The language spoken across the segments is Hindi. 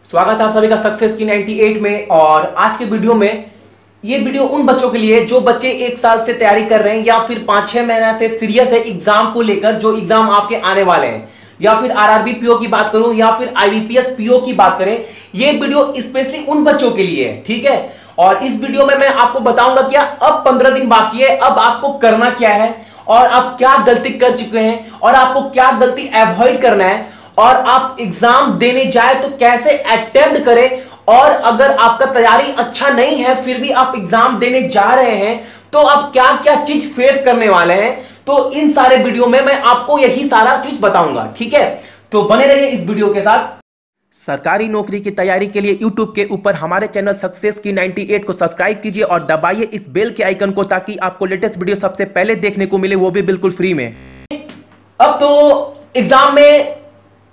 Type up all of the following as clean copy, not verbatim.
स्वागत है आप सभी का सक्सेस की 98 में। और आज के वीडियो में ये वीडियो उन बच्चों के लिए जो बच्चे एक साल से तैयारी कर रहे हैं या फिर 5-6 महीना से सीरियस है एग्जाम को लेकर, जो एग्जाम आपके आने वाले हैं, या फिर आरआरबी पीओ की बात करूं या फिर आईबीपीएस पीओ की बात करें। ये वीडियो स्पेशली उन बच्चों के लिए है, ठीक है। और इस वीडियो में मैं आपको बताऊंगा क्या अब 15 दिन बाकी है, अब आपको करना क्या है और आप क्या गलती कर चुके हैं और आपको क्या गलती अवॉइड करना है, और आप एग्जाम देने जाए तो कैसे अटेम्प्ट करें, और अगर आपका तैयारी अच्छा नहीं है फिर भी आप एग्जाम देने जा रहे हैं तो आप क्या क्या चीज फेस करने वाले हैं। तो इन सारे वीडियो में मैं आपको यही सारा चीज बताऊंगा, ठीक है। तो बने रहिए इस वीडियो के साथ। सरकारी नौकरी की तैयारी के लिए YouTube के ऊपर हमारे चैनल सक्सेस की 98 को सब्सक्राइब कीजिए और दबाइए इस बेल के आइकन को, ताकि आपको लेटेस्ट वीडियो सबसे पहले देखने को मिले, वो भी बिल्कुल फ्री में। अब तो एग्जाम में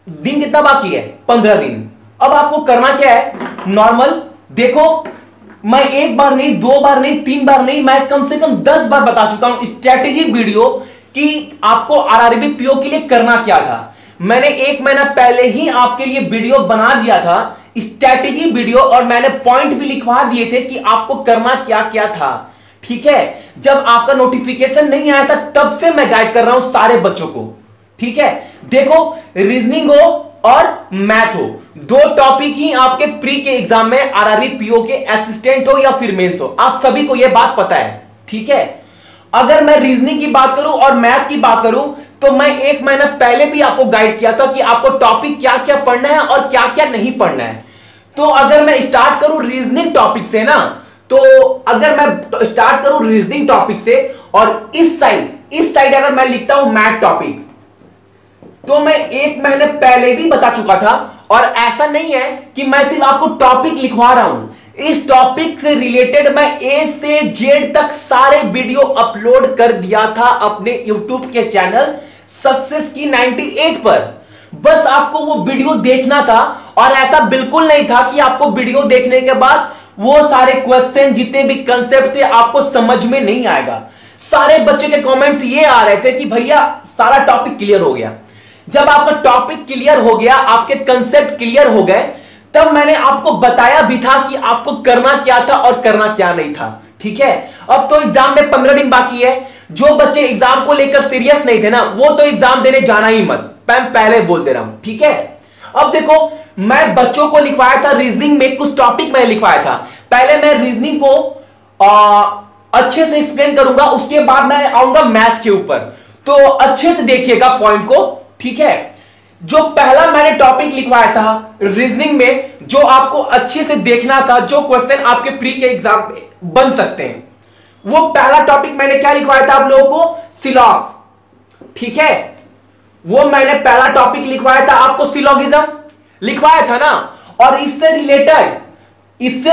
दिन कितना बाकी है? 15 दिन। अब आपको करना क्या है? नॉर्मल देखो, मैं एक बार नहीं, 2 बार नहीं, 3 बार नहीं, मैं कम से कम 10 बार बता चुका हूं स्ट्रेटेजिक वीडियो कि आपको आरआरबी पीओ के लिए करना क्या था। मैंने 1 महीना पहले ही आपके लिए वीडियो बना दिया था, स्ट्रेटेजी वीडियो, और मैंने पॉइंट भी लिखवा दिए थे कि आपको करना क्या क्या था, ठीक है। जब आपका नोटिफिकेशन नहीं आया था तब से मैं गाइड कर रहा हूं सारे बच्चों को, ठीक है। देखो, रीजनिंग हो और मैथ हो, 2 टॉपिक ही आपके प्री के एग्जाम में आरआरबी पीओ के असिस्टेंट हो या फिर मेंस हो, आप सभी को यह बात पता है, ठीक है। अगर मैं रीजनिंग की बात करूं और मैथ की बात करूं तो मैं 1 महीना पहले भी आपको गाइड किया था कि आपको टॉपिक क्या क्या पढ़ना है और क्या क्या नहीं पढ़ना है। तो अगर मैं स्टार्ट करूं रीजनिंग टॉपिक से ना, तो अगर मैं स्टार्ट करूं रीजनिंग टॉपिक से और इस साइड अगर मैं लिखता हूं मैथ टॉपिक, तो मैं 1 महीने पहले भी बता चुका था। और ऐसा नहीं है कि मैं सिर्फ आपको टॉपिक लिखवा रहा हूं, इस टॉपिक से रिलेटेड मैं ए से जेड तक सारे वीडियो अपलोड कर दिया था अपने यूट्यूब के चैनल सक्सेस की 98 पर। बस आपको वो वीडियो देखना था, और ऐसा बिल्कुल नहीं था कि आपको वीडियो देखने के बाद वो सारे क्वेश्चन, जितने भी कंसेप्ट थे, आपको समझ में नहीं आएगा। सारे बच्चे के कमेंट्स ये आ रहे थे कि भैया सारा टॉपिक क्लियर हो गया। जब आपका टॉपिक क्लियर हो गया, आपके कंसेप्ट क्लियर हो गए, तब मैंने आपको बताया भी था कि आपको करना क्या था और करना क्या नहीं था, ठीक है। अब तो एग्जाम में 15 दिन बाकी है। जो बच्चे एग्जाम को लेकर सीरियस नहीं थे ना, वो तो एग्जाम देने जाना ही मत, मैं पहले बोल दे रहा हूं, ठीक है। अब देखो, मैं बच्चों को लिखवाया था रीजनिंग में, कुछ टॉपिक मैंने लिखवाया था। पहले मैं रीजनिंग को अच्छे से एक्सप्लेन करूंगा, उसके बाद मैं आऊंगा मैथ के ऊपर। तो अच्छे से देखिएगा पॉइंट को, ठीक है। जो पहला मैंने टॉपिक लिखवाया था रीजनिंग में, जो आपको अच्छे से देखना था, जो क्वेश्चन आपके प्री के एग्जाम में बन सकते हैं, वो पहला टॉपिक मैंने क्या लिखवाया था आप लोगों को? सिलॉग्स, ठीक है। वो मैंने पहला टॉपिक लिखवाया था आपको, सिलॉगिज्म लिखवाया था ना। और इससे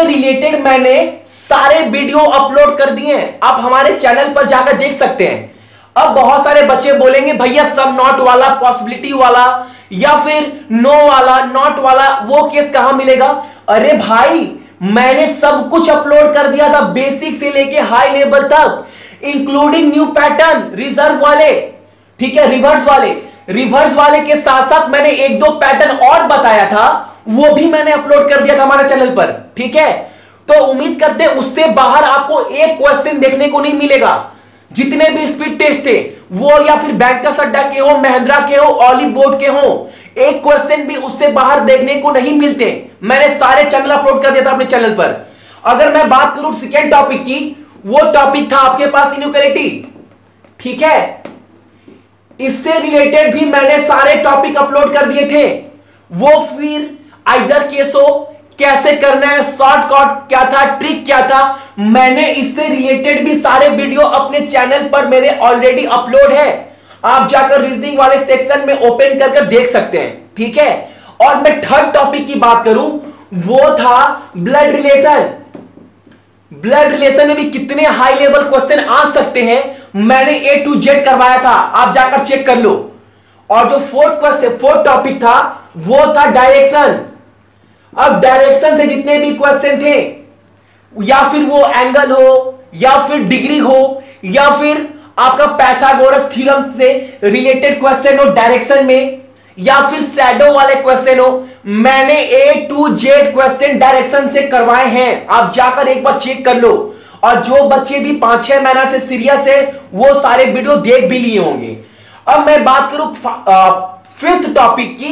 रिलेटेड मैंने सारे वीडियो अपलोड कर दिए हैं, आप हमारे चैनल पर जाकर देख सकते हैं। अब बहुत सारे बच्चे बोलेंगे भैया सब नॉट वाला, पॉसिबिलिटी वाला या फिर नो वाला, नॉट वाला, वो केस कहां मिलेगा? अरे भाई, मैंने सब कुछ अपलोड कर दिया था, बेसिक से लेके हाई लेवल तक, इंक्लूडिंग न्यू पैटर्न, रिजर्व वाले, ठीक है, रिवर्स वाले के साथ साथ मैंने 1-2 पैटर्न और बताया था, वो भी मैंने अपलोड कर दिया था हमारे चैनल पर, ठीक है। तो उम्मीद करते हैं उससे बाहर आपको एक क्वेश्चन देखने को नहीं मिलेगा। जितने भी स्पीड टेस्ट थे, वो या फिर बैंकर्स अड्डा के हो, महिंद्रा के हो, ऑलिव बोर्ड के हो, एक क्वेश्चन भी उससे बाहर देखने को नहीं मिलते। मैंने सारे चैनल अपलोड कर दिया था अपने चैनल पर। अगर मैं बात करूं सेकेंड टॉपिक की, वो टॉपिक था आपके पास इनइक्वालिटी, ठीक है। इससे रिलेटेड भी मैंने सारे टॉपिक अपलोड कर दिए थे। वो फिर आइदर केस हो, कैसे करना है, शॉर्टकट क्या था, ट्रिक क्या था, मैंने इससे रिलेटेड भी सारे वीडियो अपने चैनल पर मेरे ऑलरेडी अपलोड है। आप जाकर रीजनिंग वाले सेक्शन में ओपन करके देख सकते हैं, ठीक है। और मैं थर्ड टॉपिक की बात करूं, वो था ब्लड रिलेशन। ब्लड रिलेशन में भी कितने हाई लेवल क्वेश्चन आ सकते हैं, मैंने A to Z करवाया था, आप जाकर चेक कर लो। और जो फोर्थ टॉपिक था, वो था डायरेक्शन। अब डायरेक्शन से जितने भी क्वेश्चन थे, या फिर वो एंगल हो, या फिर डिग्री हो, या फिर आपका पाइथागोरस थ्योरम से रिलेटेड क्वेश्चन हो डायरेक्शन में, या फिर शैडो वाले क्वेश्चन हो, मैंने A to Z question direction से करवाए हैं, आप जाकर एक बार चेक कर लो। और जो बच्चे भी 5-6 महीना से सीरियस है वो सारे वीडियो देख भी लिए होंगे। अब मैं बात करूं फिफ्थ टॉपिक की,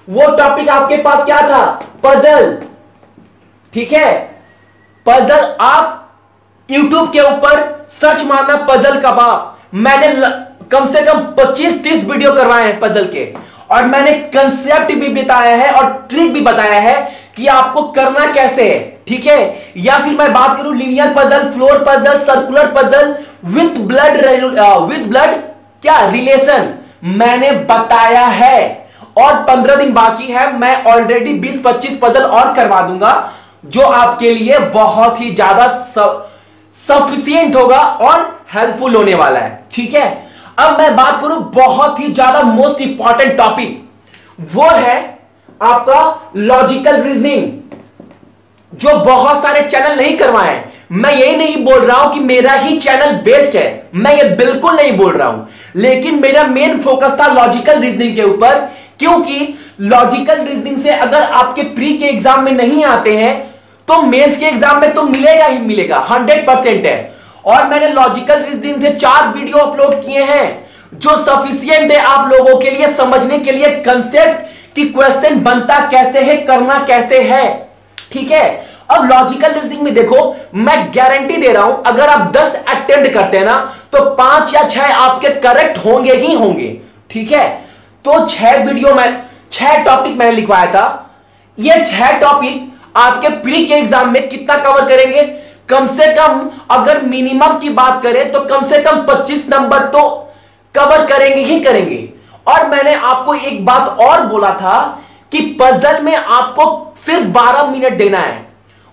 वो टॉपिक आपके पास क्या था? पजल। ठीक है, पजल। आप YouTube के ऊपर सर्च मारना पजल कबाब, मैंने कम से कम 25-30 वीडियो करवाए हैं पजल के, और मैंने कंसेप्ट भी बताया है और ट्रिक भी बताया है कि आपको करना कैसे है। ठीक है, या फिर मैं बात करूं linear puzzle, floor puzzle, circular puzzle with blood क्या रिलेशन, मैंने बताया है। और 15 दिन बाकी है, मैं ऑलरेडी 20-25 पजल और करवा दूंगा जो आपके लिए बहुत ही ज्यादा सफिशिएंट होगा और हेल्पफुल होने वाला है। ठीक है, अब मैं बात करूं बहुत ही ज्यादा मोस्ट इंपॉर्टेंट टॉपिक, वो है आपका लॉजिकल रीजनिंग, जो बहुत सारे चैनल नहीं करवाए। मैं यही नहीं बोल रहा हूं कि मेरा ही चैनल बेस्ट है, मैं ये बिल्कुल नहीं बोल रहा हूं, लेकिन मेरा मेन फोकस था लॉजिकल रीजनिंग के ऊपर, क्योंकि लॉजिकल रीजनिंग से अगर आपके प्री के एग्जाम में नहीं आते हैं तो मेंस के एग्जाम में तो मिलेगा ही मिलेगा, 100% है। और मैंने लॉजिकल रीजनिंग से 4 वीडियो अपलोड किए हैं जो सफिशिएंट है आप लोगों के लिए समझने के लिए, कंसेप्ट कि क्वेश्चन बनता कैसे है, करना कैसे है। ठीक है, अब लॉजिकल रीजनिंग में देखो, मैं गारंटी दे रहा हूं अगर आप 10 अटेम्प्ट करते हैं ना तो 5 या 6 आपके करेक्ट होंगे ही होंगे। ठीक है, तो 6 टॉपिक मैंने लिखवाया था। ये 6 टॉपिक आपके प्री के एग्जाम में कितना कवर करेंगे? कम से कम अगर मिनिमम की बात करें तो कम से कम 25 नंबर तो कवर करेंगे ही करेंगे। और मैंने आपको एक बात और बोला था कि पजल में आपको सिर्फ 12 मिनट देना है,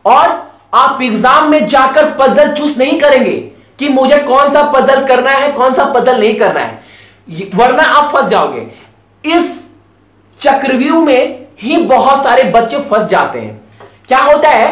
और आप एग्जाम में जाकर पजल चूज नहीं करेंगे कि मुझे कौन सा पजल करना है कौन सा पजल नहीं करना है, वरना आप फंस जाओगे। इस चक्रव्यूह में ही बहुत सारे बच्चे फंस जाते हैं। क्या होता है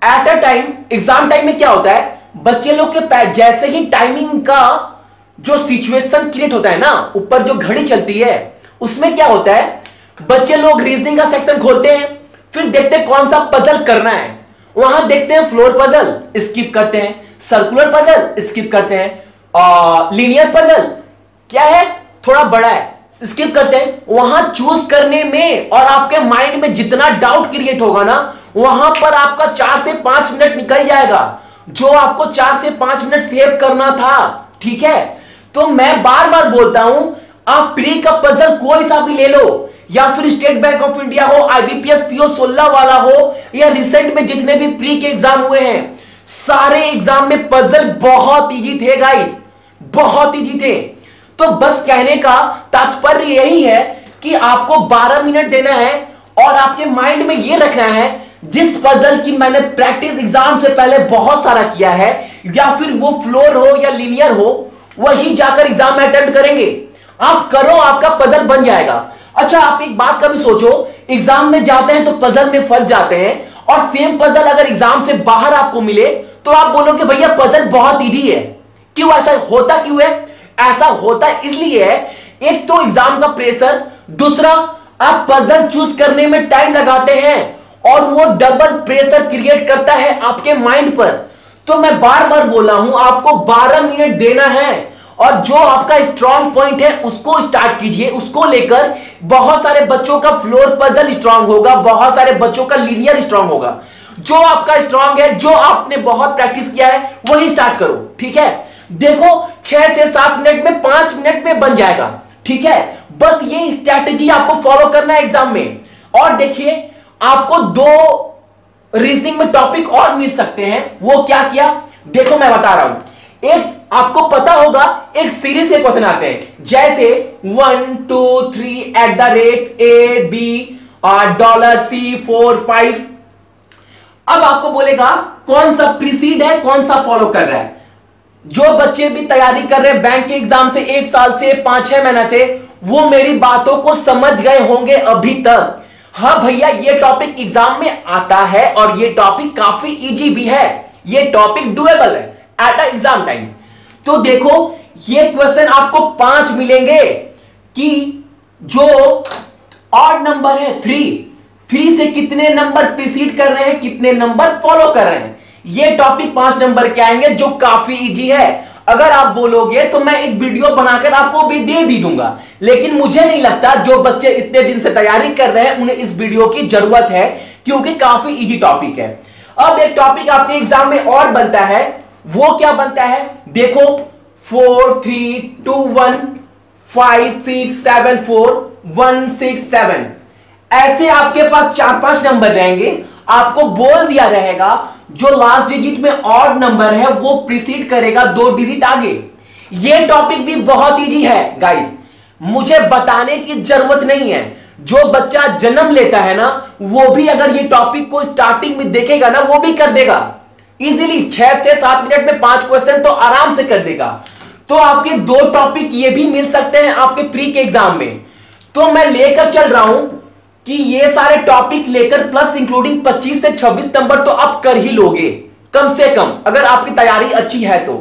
at a time, exam time में क्या होता है, बच्चे लोग के जैसे ही टाइमिंग का जो सिचुएशन क्रिएट होता है ना, ऊपर जो घड़ी चलती है उसमें क्या होता है, बच्चे लोग रीजनिंग का सेक्शन खोलते हैं, फिर देखते हैं कौन सा पजल करना है, वहां देखते हैं फ्लोर पजल, स्किप करते हैं, सर्कुलर पजल स्किप करते हैं, और लीनियर पजल क्या है थोड़ा बड़ा है स्किप करते हैं। वहां चूज करने में और आपके माइंड में जितना डाउट क्रिएट होगा ना, वहां पर आपका 4 से 5 मिनट निकल जाएगा, जो आपको 4 से 5 मिनट सेव करना था। ठीक है, तो मैं बार बार बोलता हूं, आप प्री का पजल कोई सा भी ले लो, या फिर स्टेट बैंक ऑफ इंडिया हो, IBPS PO 16 वाला हो, या रिसेंट में जितने भी प्री के एग्जाम हुए हैं, सारे एग्जाम में पजल बहुत इजी थे गाइस, बहुत इजी थे। तो बस कहने का तात्पर्य यही है कि आपको 12 मिनट देना है, और आपके माइंड में यह रखना है जिस पजल की मैंने प्रैक्टिस एग्जाम से पहले बहुत सारा किया है, या फिर वो फ्लोर हो या लीनियर हो, वही जाकर एग्जाम में अटेम्प्ट करेंगे। आप करो, आपका पजल बन जाएगा। अच्छा, आप एक बात का भी सोचो, एग्जाम में जाते हैं तो पजल में फंस जाते हैं, और सेम पजल अगर एग्जाम से बाहर आपको मिले तो आप बोलोगे भैया पजल बहुत इजी है। क्यों ऐसा होता, क्यों है ऐसा होता? इसलिए है, एक तो एग्जाम का प्रेशर, दूसरा आप पजल चूज करने में टाइम लगाते हैं, और वो डबल प्रेशर क्रिएट करता है आपके माइंड पर। तो मैं बार बार बोला हूं, आपको 12 मिनट देना है, और जो आपका स्ट्रॉन्ग पॉइंट है उसको स्टार्ट कीजिए, उसको लेकर बहुत सारे बच्चों का फ्लोर पजल स्ट्रॉन्ग होगा, बहुत सारे बच्चों का लीनियर स्ट्रॉन्ग होगा। जो आपका स्ट्रॉन्ग है, जो आपने बहुत प्रैक्टिस किया है, वही स्टार्ट करो। ठीक है, देखो 6 से 7 मिनट में, 5 मिनट में बन जाएगा। ठीक है, बस ये स्ट्रैटेजी आपको फॉलो करना है एग्जाम में। और देखिए, आपको 2 रीजनिंग में टॉपिक और मिल सकते हैं। वो क्या किया, देखो मैं बता रहा हूं। एक आपको पता होगा, एक सीरीज से क्वेश्चन आते हैं, जैसे 1 2 3 @AB $C4 5। अब आपको बोलेगा कौन सा प्रीसीड है, कौन सा फॉलो कर रहा है। जो बच्चे भी तैयारी कर रहे हैं बैंक के एग्जाम से 1 साल से, 5-6 महीना से, वो मेरी बातों को समझ गए होंगे अभी तक। हाँ भैया, ये टॉपिक एग्जाम में आता है, और ये टॉपिक काफी इजी भी है, ये टॉपिक डुएबल है एट एग्जाम टाइम। तो देखो, ये क्वेश्चन आपको 5 मिलेंगे कि जो ऑड नंबर है 3, 3 से कितने नंबर प्रीसीड कर रहे हैं, कितने नंबर फॉलो कर रहे हैं। ये टॉपिक 5 नंबर के आएंगे जो काफी इजी है। अगर आप बोलोगे तो मैं एक वीडियो बनाकर आपको भी दे भी दूंगा, लेकिन मुझे नहीं लगता जो बच्चे इतने दिन से तैयारी कर रहे हैं उन्हें इस वीडियो की जरूरत है, क्योंकि काफी इजी टॉपिक है। अब एक टॉपिक आपके एग्जाम में और बनता है, वो क्या बनता है देखो, 4 3 2 1 5 6 7 4 1 6 7, ऐसे आपके पास 4-5 नंबर रहेंगे। आपको बोल दिया रहेगा जो लास्ट डिजिट में ऑड नंबर है वो प्रीसीड करेगा 2 डिजिट आगे। ये टॉपिक भी बहुत इजी है गाइस, मुझे बताने की जरूरत नहीं है। जो बच्चा जन्म लेता है ना, वो भी अगर ये टॉपिक को स्टार्टिंग में देखेगा ना, वो भी कर देगा इजीली। 6 से 7 मिनट में 5 क्वेश्चन तो आराम से कर देगा। तो आपके 2 टॉपिक ये भी मिल सकते हैं आपके प्री के एग्जाम में। तो मैं लेकर चल रहा हूं कि ये सारे टॉपिक लेकर प्लस इंक्लूडिंग 25 से 26 नंबर तो आप कर ही लोगे कम से कम, अगर आपकी तैयारी अच्छी है तो।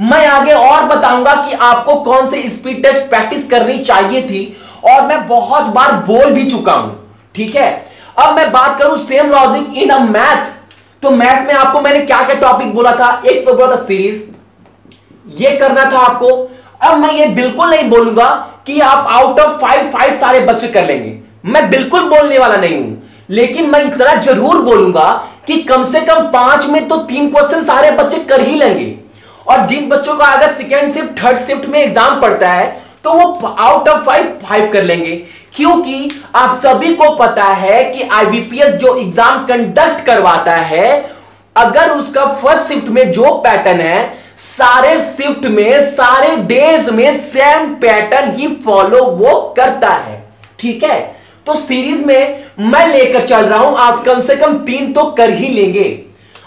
मैं आगे और बताऊंगा कि आपको कौन से स्पीड टेस्ट प्रैक्टिस करनी चाहिए थी, और मैं बहुत बार बोल भी चुका हूं, ठीक है। अब मैं बात करूं same logic in a math, तो मैथ में आपको मैंने क्या क्या टॉपिक बोला था। एक तो बोला था सीरीज, ये करना था आपको। अब मैं ये बिल्कुल नहीं बोलूंगा कि आप आउट ऑफ 5 सारे बच्चे कर लेंगे, मैं बिल्कुल बोलने वाला नहीं हूं, लेकिन मैं इतना जरूर बोलूंगा कि कम से कम 5 में तो 3 क्वेश्चन सारे बच्चे कर ही लेंगे। और जिन बच्चों का अगर सेकेंड शिफ्ट थर्ड शिफ्ट में एग्जाम पड़ता है तो वो आउट ऑफ 5 कर लेंगे, क्योंकि आप सभी को पता है कि आईबीपीएस जो एग्जाम कंडक्ट करवाता है, अगर उसका फर्स्ट शिफ्ट में जो पैटर्न है, सारे शिफ्ट में सारे डेज में सेम पैटर्न ही फॉलो वो करता है, ठीक है। तो सीरीज में मैं लेकर चल रहा हूं, आप कम से कम 3 तो कर ही लेंगे।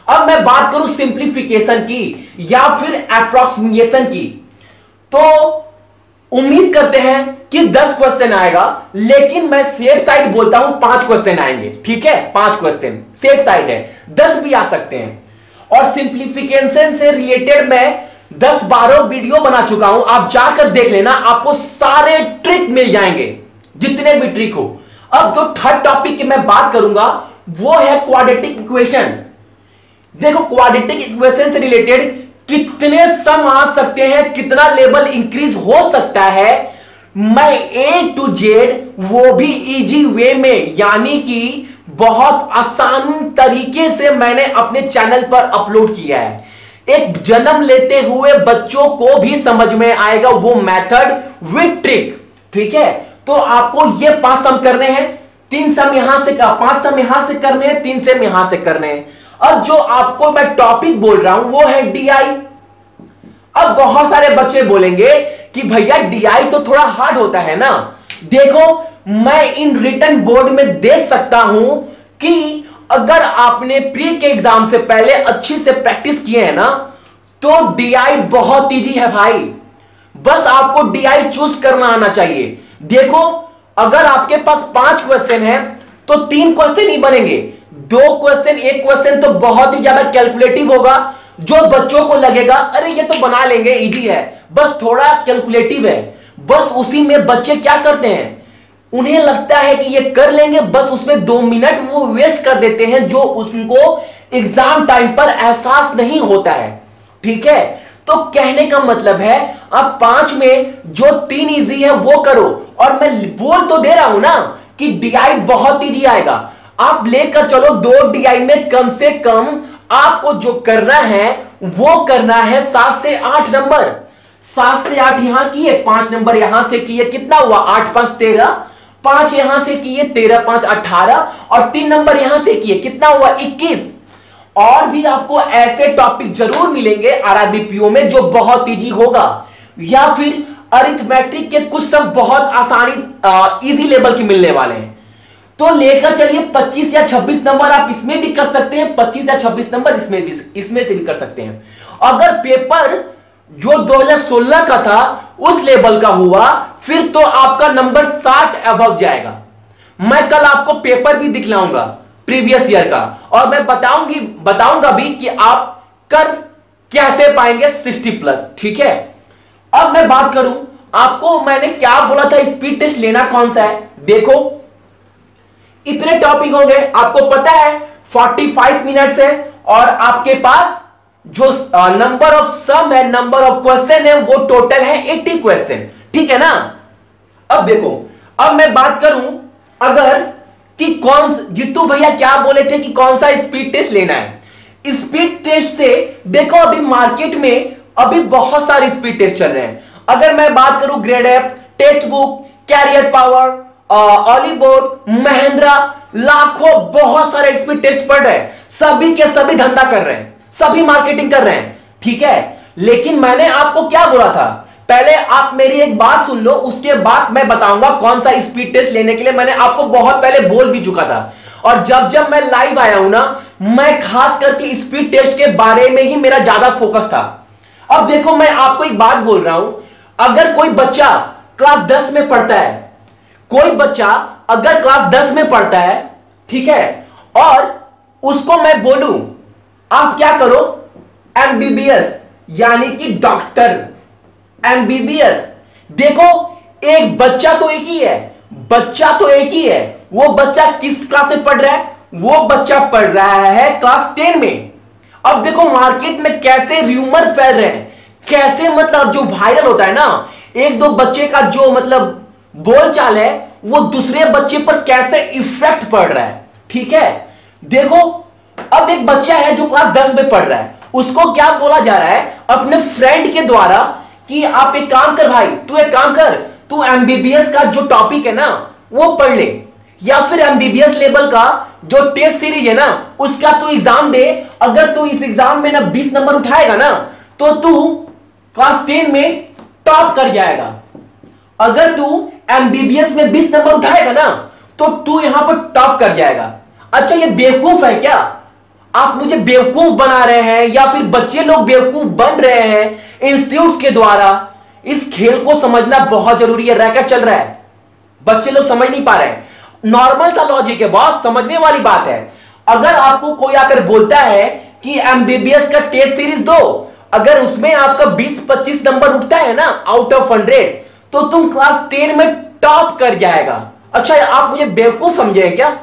अब मैं बात करूं सिंप्लीफिकेशन की या फिर अप्रॉक्सीमेशन की, तो उम्मीद करते हैं कि 10 क्वेश्चन आएगा, लेकिन मैं सेफ साइड बोलता हूं 5 क्वेश्चन आएंगे, ठीक है। 5 क्वेश्चन सेफ साइड है, 10 भी आ सकते हैं। और सिंप्लीफिकेशन से रिलेटेड मैं 10-12 वीडियो बना चुका हूं, आप जाकर देख लेना, आपको सारे ट्रिक मिल जाएंगे, जितने भी ट्रिक हो। अब जो थर्ड टॉपिक की मैं बात करूंगा वो है क्वाड्रेटिक इक्वेशन। देखो क्वाड्रेटिक इक्वेशन से रिलेटेड कितने सम आ सकते हैं, कितना लेवल इंक्रीज हो सकता है, मैं A to Z वो भी इजी वे में, यानी कि बहुत आसान तरीके से मैंने अपने चैनल पर अपलोड किया है। एक जन्म लेते हुए बच्चों को भी समझ में आएगा वो मेथड विद ट्रिक, ठीक है। तो आपको ये 5 सम करने हैं, 3 सम यहां से, 5 सम यहां से करने हैं, 3 सम यहां से करने हैं। अब जो आपको मैं टॉपिक बोल रहा हूं वो है डीआई। अब बहुत सारे बच्चे बोलेंगे कि भैया डीआई तो थोड़ा हार्ड होता है ना। देखो मैं इन रिटन बोर्ड में दे सकता हूं कि अगर आपने प्री के एग्जाम से पहले अच्छी से प्रैक्टिस किए हैं ना, तो डीआई बहुत इजी है भाई, बस आपको डीआई चूज करना आना चाहिए। देखो अगर आपके पास 5 क्वेश्चन है तो 3 क्वेश्चन ही बनेंगे, 2 क्वेश्चन, 1 क्वेश्चन तो बहुत ही ज्यादा कैलकुलेटिव होगा, जो बच्चों को लगेगा अरे ये तो बना लेंगे, इजी है, बस थोड़ा कैलकुलेटिव है। बस उसी में बच्चे क्या करते हैं, उन्हें लगता है कि ये कर लेंगे, बस उसमें 2 मिनट वो वेस्ट कर देते हैं, जो उनको एग्जाम टाइम पर एहसास नहीं होता है, ठीक है। तो कहने का मतलब है अब 5 में जो 3 इजी है वो करो, और मैं बोल तो दे रहा हूं ना कि डीआई बहुत इजी आएगा। आप लेकर चलो 2 डीआई में कम से कम आपको जो करना है वो करना है 7 से 8 नंबर। 7 से 8 यहां किए, 5 नंबर यहां से किए, कितना हुआ 8 5 13, 5 यहां से किए 13 5 18, और 3 नंबर यहां से किए, कितना हुआ 21। और भी आपको ऐसे टॉपिक जरूर मिलेंगे आरआरबीपीओ में जो बहुत इजी होगा, या फिर अरिथमेटिक के कुछ सब बहुत आसानी इजी लेवल के मिलने वाले हैं। तो लेकर चलिए 25 या 26 नंबर आप इसमें भी कर सकते हैं, 25 या 26 नंबर इसमें से भी कर सकते हैं। अगर पेपर जो 2016 का था उस लेवल का हुआ, फिर तो आपका नंबर 60 अबव जाएगा। मैं कल आपको पेपर भी दिखलाऊंगा प्रीवियस ईयर का, और मैं बताऊंगा भी कि आप कर कैसे पाएंगे 60+, ठीक है। अब मैं बात करूं, आपको मैंने क्या बोला था, स्पीड टेस्ट लेना कौन सा है। देखो इतने टॉपिक हो गए, आपको पता है 45 मिनट्स है और आपके पास जो नंबर ऑफ सम है, नंबर ऑफ क्वेश्चन है, वो टोटल है 80 क्वेश्चन, ठीक है ना। अब देखो, अब मैं बात करूं अगर कि जीतू भैया क्या बोले थे कि कौन सा स्पीड टेस्ट लेना है। स्पीड टेस्ट से देखो अभी मार्केट में अभी बहुत सारे स्पीड टेस्ट चल रहे हैं। अगर मैं बात करूं Gradeup, Testbook, Career Power, Oliveboard, Mahendra, लाखों बहुत सारे स्पीड टेस्ट पढ़ रहे हैं, सभी के सभी धंधा कर रहे हैं, सभी मार्केटिंग कर रहे हैं, ठीक है। लेकिन मैंने आपको क्या बोला था, पहले आप मेरी एक बात सुन लो, उसके बाद मैं बताऊंगा कौन सा स्पीड टेस्ट लेने के लिए। मैंने आपको बहुत पहले बोल भी चुका था और जब जब मैं लाइव आया हूं ना, मैं खास करके स्पीड टेस्ट के बारे में ही मेरा ज्यादा फोकस था। अब देखो मैं आपको एक बात बोल रहा हूं, अगर कोई बच्चा क्लास 10 में पढ़ता है, कोई बच्चा अगर क्लास 10 में पढ़ता है, ठीक है, और उसको मैं बोलूं आप क्या करो, एमबीबीएस यानी कि डॉक्टर, एमबीबीएस। देखो एक बच्चा तो एक ही है, बच्चा तो एक ही है। वो बच्चा किस क्लास में पढ़ रहा है, वो बच्चा पढ़ रहा है क्लास 10 में। अब देखो मार्केट में कैसे र्यूमर फैल रहे हैं, कैसे मतलब जो वायरल होता है ना, एक दो बच्चे का जो मतलब बोलचाल है वो दूसरे बच्चे पर कैसे इफेक्ट पड़ रहा है, ठीक है। देखो अब एक बच्चा है जो क्लास 10 में पढ़ रहा है, उसको क्या बोला जा रहा है अपने फ्रेंड के द्वारा कि आप एक काम कर भाई, तू एक काम कर, तू एमबीबीएस का जो टॉपिक है ना वो पढ़ ले, या फिर एमबीबीएस लेवल का जो टेस्ट सीरीज है ना उसका तू एग्जाम दे। अगर तू इस एग्जाम में ना 20 नंबर उठाएगा ना तो तू क्लास 10 में टॉप कर जाएगा। अगर तू एमबीबीएस में 20 नंबर उठाएगा ना तो तू यहां पर टॉप कर जाएगा। अच्छा ये बेवकूफ है क्या, आप मुझे बेवकूफ बना रहे हैं या फिर बच्चे लोग बेवकूफ बन रहे हैं इंस्टीट्यूट्स के द्वारा। इस खेल को समझना बहुत जरूरी है, रैकेट चल रहा है, बच्चे लोग समझ नहीं पा रहे हैं। नॉर्मल सा लॉजिक है बॉस, समझने वाली बात है। अगर आपको कोई आकर बोलता है कि एमबीबीएस का टेस्ट सीरीज दो, अगर उसमें आपका 20-25 नंबर उठता है ना आउट ऑफ 100 तो तुम क्लास 10 में टॉप कर जाएगा। अच्छा आप मुझे बेवकूफ समझे क्या?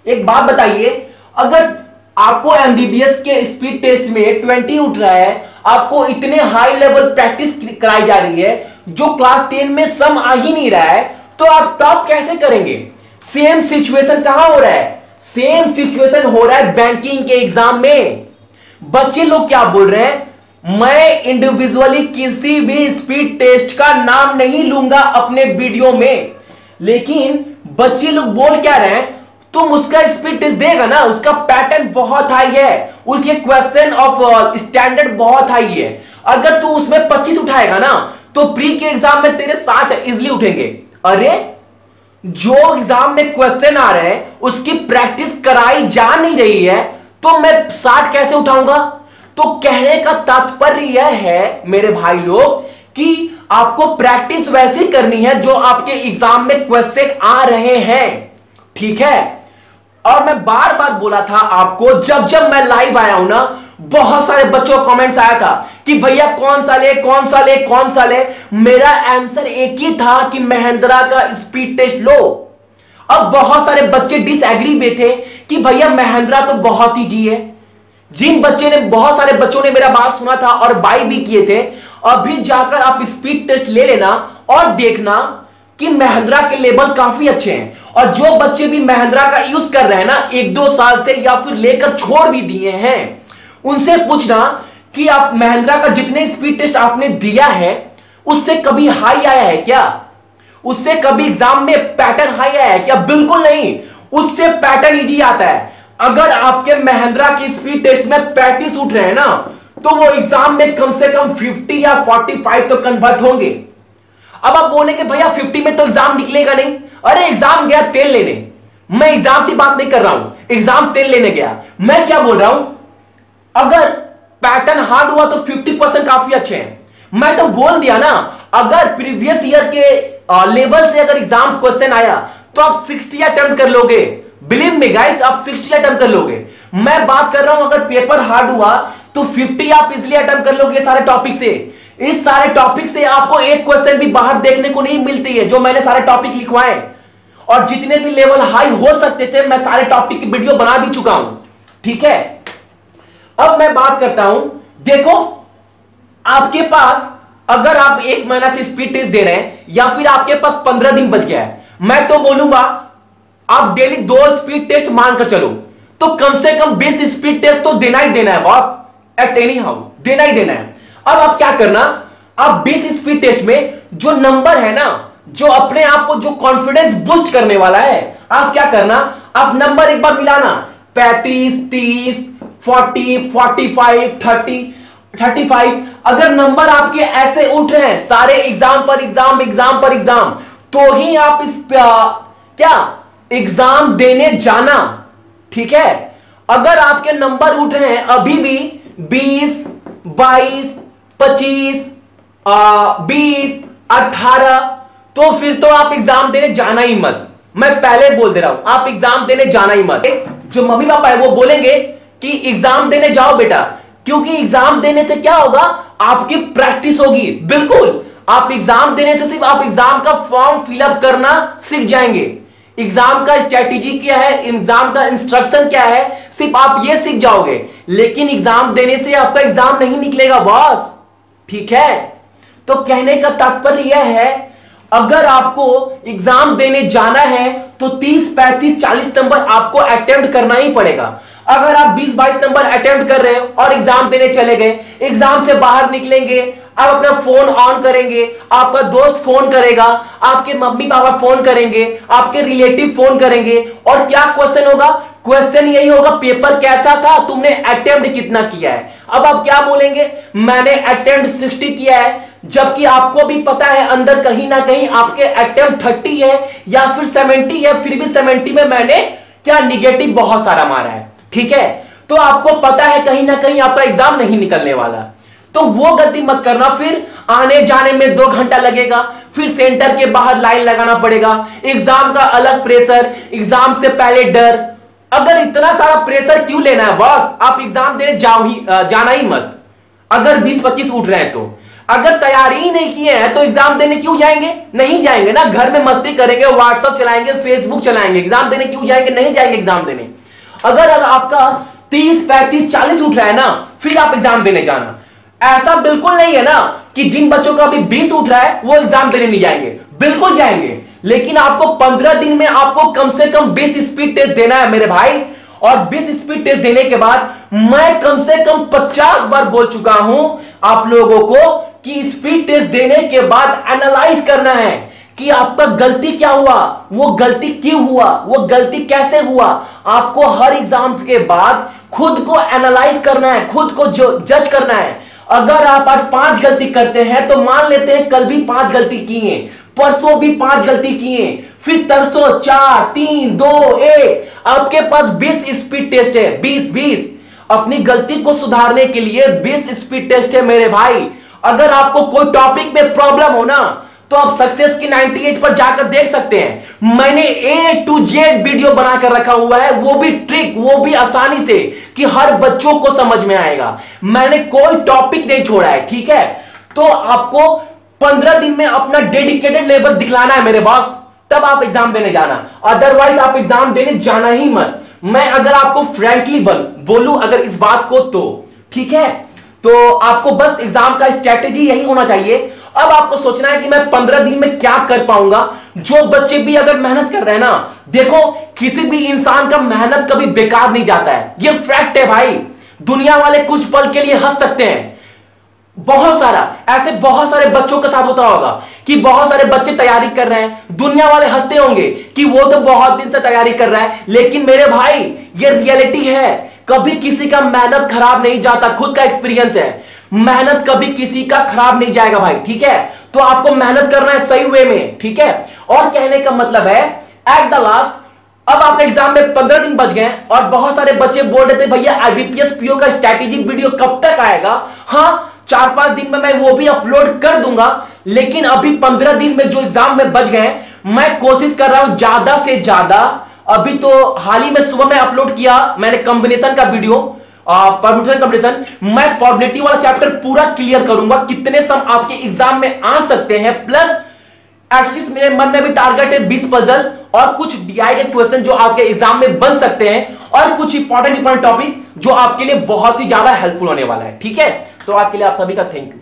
एक बात बताइए, अगर आपको एमबीबीएस के स्पीड टेस्ट में 20 उठ रहा है, आपको इतने हाई लेवल प्रैक्टिस कराई जा रही है, जो क्लास 10 में सम आ ही नहीं रहा है, तो आप टॉप कैसे करेंगे? सेम सिचुएशन कहां हो रहा है? सेम सिचुएशन हो रहा है बैंकिंग के एग्जाम में। बच्चे लोग क्या बोल रहे हैं, मैं इंडिविजुअली किसी भी स्पीड टेस्ट का नाम नहीं लूंगा अपने वीडियो में, लेकिन बच्चे लोग बोल क्या रहे हैं, तुम उसका स्पीड टेस्ट देगा ना, उसका पैटर्न बहुत हाई है, उसके क्वेश्चन ऑफ स्टैंडर्ड बहुत हाई है। अगर तू उसमें 25 उठाएगा ना तो प्री के एग्जाम में तेरे 60 इजिली उठेंगे। अरे जो एग्जाम में क्वेश्चन आ रहे हैं उसकी प्रैक्टिस कराई जा नहीं रही है तो मैं 60 कैसे उठाऊंगा? तो कहने का तात्पर्य यह है मेरे भाई लोग कि आपको प्रैक्टिस वैसी करनी है जो आपके एग्जाम में क्वेश्चन आ रहे हैं, ठीक है। और मैं बार बार बोला था आपको, जब जब मैं लाइव आया हूं ना, बहुत सारे बच्चों का कमेंट्स आया था कि भैया कौन सा ले कौन सा ले कौन सा ले। मेरा आंसर एक ही था कि महिंद्रा का स्पीड टेस्ट लो। अब बहुत सारे बच्चे डिसएग्री में थे कि भैया महिंद्रा तो बहुत ही जी है। जिन बच्चे ने, बहुत सारे बच्चों ने मेरा बात सुना था और बाय भी किए थे, अभी जाकर आप स्पीड टेस्ट ले लेना और देखना कि महिंद्रा के लेवल काफी अच्छे हैं। और जो बच्चे भी महिंद्रा का यूज कर रहे हैं ना 1-2 साल से, या फिर लेकर छोड़ भी दिए हैं, उनसे पूछना कि आप महिंद्रा का जितने स्पीड टेस्ट आपने दिया है उससे कभी हाई आया है क्या? उससे कभी एग्जाम में पैटर्न हाई आया है क्या? बिल्कुल नहीं, उससे पैटर्न इजी आता है। अगर आपके महिंद्रा की स्पीड टेस्ट में 35 उठ रहे हैं ना तो वो एग्जाम में कम से कम 50 या 45 तो कन्वर्ट होंगे। अब आप बोलेंगे भैया 50 में तो एग्जाम निकलेगा नहीं। अरे एग्जाम गया तेल लेने, मैं एग्जाम की बात नहीं कर रहा हूं, एग्जाम तेल लेने गया। मैं क्या बोल रहा हूं, अगर पैटर्न हार्ड हुआ तो 50% काफी अच्छे हैं। मैं तो बोल दिया ना, अगर प्रीवियस ईयर के लेवल से अगर एग्जाम क्वेश्चन आया तो आप 60 अटेम्प्ट कर लोगे। बिलीव मी गाइस, आप 60 अटेम्प्ट कर लोगे। मैं बात कर रहा हूं अगर पेपर हार्ड हुआ तो 50 आप इजिली अटेम्प्ट कर लोगे सारे टॉपिक से। इस सारे टॉपिक से आपको एक क्वेश्चन भी बाहर देखने को नहीं मिलती है जो मैंने सारे टॉपिक लिखवाए। और जितने भी लेवल हाई हो सकते थे मैं सारे टॉपिक की वीडियो बना भी चुका हूं। ठीक है, अब मैं बात करता हूं। देखो, आपके पास अगर आप 1 महीना से स्पीड टेस्ट दे रहे हैं या फिर आपके पास 15 दिन बच गया है, मैं तो बोलूंगा आप डेली 2 स्पीड टेस्ट मानकर चलो, तो कम से कम 20 स्पीड टेस्ट तो देना ही देना है बॉस, एट एनी हाउ देना ही देना है। अब आप क्या करना, आप 20 स्पीड टेस्ट में जो नंबर है ना, जो अपने आप को जो कॉन्फिडेंस बूस्ट करने वाला है, आप क्या करना, आप नंबर एक बार मिलाना, 35, 30, 40, 45, 30, 35। अगर नंबर आपके ऐसे उठ रहे हैं सारे एग्जाम पर एग्जाम, एग्जाम पर एग्जाम, तो ही आप इस क्या एग्जाम देने जाना। ठीक है, अगर आपके नंबर उठ रहे हैं अभी भी 20, 22, 25, 20, 18, तो फिर तो आप एग्जाम देने जाना ही मत। मैं पहले बोल दे रहा हूं, आप एग्जाम देने जाना ही मत। जो मम्मी पापा है वो बोलेंगे कि एग्जाम देने जाओ बेटा, क्योंकि एग्जाम देने से क्या होगा, आपकी प्रैक्टिस होगी। बिल्कुल, आप एग्जाम देने से सिर्फ आप एग्जाम का फॉर्म फिलअप करना सीख जाएंगे, एग्जाम का स्ट्रेटेजी क्या है, एग्जाम का इंस्ट्रक्शन क्या है, सिर्फ आप ये सीख जाओगे। लेकिन एग्जाम देने से आपका एग्जाम नहीं निकलेगा बॉस। ठीक है, तो कहने का तात्पर्य यह है, अगर आपको एग्जाम देने जाना है तो 30, 35, 40 नंबर आपको अटेम्प्ट करना ही पड़ेगा। अगर आप 20, 22 नंबर अटेम्प्ट कर रहे हो और एग्जाम देने चले गए, एग्जाम से बाहर निकलेंगे, आप अपना फोन ऑन करेंगे, आपका दोस्त फोन करेगा, आपके मम्मी पापा फोन करेंगे, आपके रिलेटिव फोन करेंगे, और क्या क्वेश्चन होगा, क्वेश्चन यही होगा, पेपर कैसा था, तुमने अटेम्प्ट कितना किया है। अब आप क्या बोलेंगे, मैंने अटेम्प्ट 60 किया है, जबकि आपको भी पता है अंदर कहीं ना कहीं आपके अटेम्प्ट 30 है या फिर 70 है, फिर भी 70 में मैंने क्या निगेटिव बहुत सारा मारा है। ठीक है, तो आपको पता है कहीं ना कहीं आपका एग्जाम नहीं निकलने वाला, तो वो गलती मत करना। फिर आने जाने में 2 घंटा लगेगा, फिर सेंटर के बाहर लाइन लगाना पड़ेगा, एग्जाम का अलग प्रेशर, एग्जाम से पहले डर। अगर इतना सारा प्रेशर क्यों लेना है बॉस, आप एग्जाम देने जाना ही मत। अगर 20-25 उठ रहे हैं तो, अगर तैयारी ही नहीं किए हैं तो एग्जाम देने क्यों जाएंगे, नहीं जाएंगे ना, घर में मस्ती करेंगे, व्हाट्सएप चलाएंगे, फेसबुक चलाएंगे, एग्जाम देने क्यों जाएंगे, नहीं जाएंगे एग्जाम देने। अगर आपका 30, 35, 40 उठ रहा है ना, फिर आप एग्जाम देने जाना। ऐसा बिल्कुल नहीं है ना कि जिन बच्चों का अभी 20 उठ रहा है वो एग्जाम देने नहीं जाएंगे, बिल्कुल जाएंगे, लेकिन आपको 15 दिन में आपको कम से कम 20 स्पीड टेस्ट देना है मेरे भाई। और 20 स्पीड टेस्ट देने के बाद मैं कम से कम 50 बार बोल चुका हूं आप लोगों को कि स्पीड टेस्ट देने के बाद एनालाइज करना है कि आपका गलती क्या हुआ, वो गलती क्यों हुआ, वो गलती कैसे हुआ। आपको हर एग्जाम के बाद खुद को एनालाइज करना है, खुद को जज करना है। अगर आप आज 5 गलती करते हैं तो मान लेते हैं कल भी 5 गलती किए, परसों भी 5 गलती किए, फिर तरसों 4, 3, 2, 1, आपके पास 20 स्पीड टेस्ट है, 20। अपनी गलती को सुधारने के लिए 20 स्पीड टेस्ट है मेरे भाई। अगर आपको कोई टॉपिक में प्रॉब्लम हो ना, तो आप सक्सेस की 98 पर जाकर देख सकते हैं। मैंने A to Z वीडियो बनाकर रखा हुआ है, वो भी ट्रिक, वो भी आसानी से, कि हर बच्चों को समझ में आएगा। मैंने कोई टॉपिक नहीं छोड़ा है। ठीक है, तो आपको 15 दिन में अपना डेडिकेटेड लेवल दिखलाना है मेरे बॉस, तब आप एग्जाम देने जाना, अदरवाइज आप एग्जाम देने जाना ही मत। मैं अगर आपको फ्रैंकली बोलूं अगर इस बात को, तो ठीक है, तो आपको बस एग्जाम का स्ट्रेटेजी यही होना चाहिए। अब आपको सोचना है कि मैं 15 दिन में क्या कर पाऊंगा। जो बच्चे भी अगर मेहनत कर रहे हैं ना, देखो किसी भी इंसान का मेहनत कभी बेकार नहीं जाता है, ये फैक्ट है भाई। दुनिया वाले कुछ पल के लिए हंस सकते हैं, बहुत सारे बच्चों के साथ होता होगा कि बहुत सारे बच्चे तैयारी कर रहे हैं, दुनिया वाले हंसते होंगे कि वो तो बहुत दिन से तैयारी कर रहा है, लेकिन मेरे भाई ये रियलिटी है, कभी किसी का मेहनत खराब नहीं जाता। खुद का एक्सपीरियंस है, मेहनत कभी किसी का खराब नहीं जाएगा भाई। ठीक है, तो आपको मेहनत करना है सही वे में। ठीक है, और कहने का मतलब है एट द लास्ट, अब आपके एग्जाम में 15 दिन बच गए और बहुत सारे बच्चे बोल रहे थे भैया आईबीपीएस पीओ का स्ट्रैटेजिक वीडियो कब तक आएगा। हाँ, 4-5 दिन में मैं वो भी अपलोड कर दूंगा, लेकिन अभी 15 दिन में जो एग्जाम में बच गए, मैं कोशिश कर रहा हूं ज्यादा से ज्यादा। अभी तो हाल ही में सुबह में अपलोड किया मैंने कॉम्बिनेशन का वीडियो, परम्यूटेशन कॉम्बिनेशन। मैं प्रोबेबिलिटी वाला चैप्टर पूरा क्लियर करूंगा, कितने सम आपके एग्जाम में आ सकते हैं, प्लस एटलीस्ट मेरे मन में भी टारगेट है 20 पजल और कुछ डीआई के क्वेश्चन जो आपके एग्जाम में बन सकते हैं और कुछ इंपॉर्टेंट टॉपिक जो आपके लिए बहुत ही ज्यादा हेल्पफुल होने वाला है। ठीक है, सो आज के लिए आप सभी का थैंक यू।